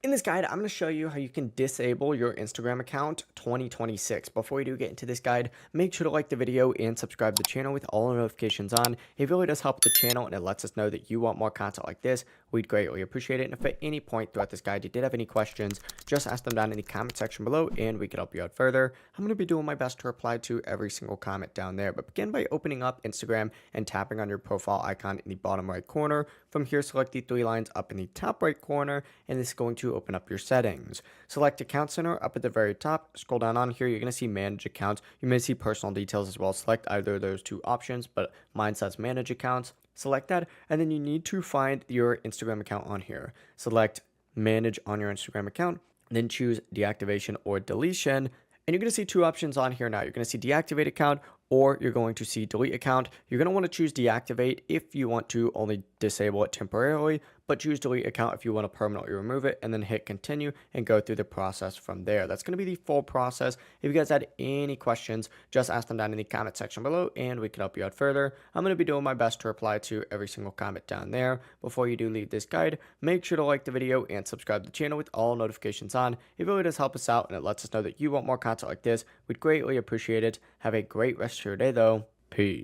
In this guide, I'm going to show you how you can disable your Instagram account 2026. Before we do get into this guide, make sure to like the video and subscribe to the channel with all notifications on. It really does help the channel and it lets us know that you want more content like this. We'd greatly appreciate it. And if at any point throughout this guide you did have any questions, just ask them down in the comment section below and we can help you out further. I'm going to be doing my best to reply to every single comment down there. But begin by opening up Instagram and tapping on your profile icon in the bottom right corner. From here, select the three lines up in the top right corner, and this is going to open up your settings. Select Account Center up at the very top. Scroll down on here. You're going to see Manage Accounts. You may see Personal Details as well. Select either of those two options, but mine says Manage Accounts. Select that, and then you need to find your Instagram account on here. Select Manage on your Instagram account, then choose Deactivation or Deletion. And you're going to see two options on here now. You're going to see Deactivate Account or you're going to see Delete Account. You're going to want to choose Deactivate if you want to only disable it temporarily, but choose Delete Account if you want to permanently remove it, and then hit Continue and go through the process from there. That's going to be the full process. If you guys had any questions, just ask them down in the comment section below and we can help you out further. I'm going to be doing my best to reply to every single comment down there. Before you do leave this guide, make sure to like the video and subscribe to the channel with all notifications on. It really does help us out and it lets us know that you want more content like this. We'd greatly appreciate it. Have a great rest of your day though. Peace.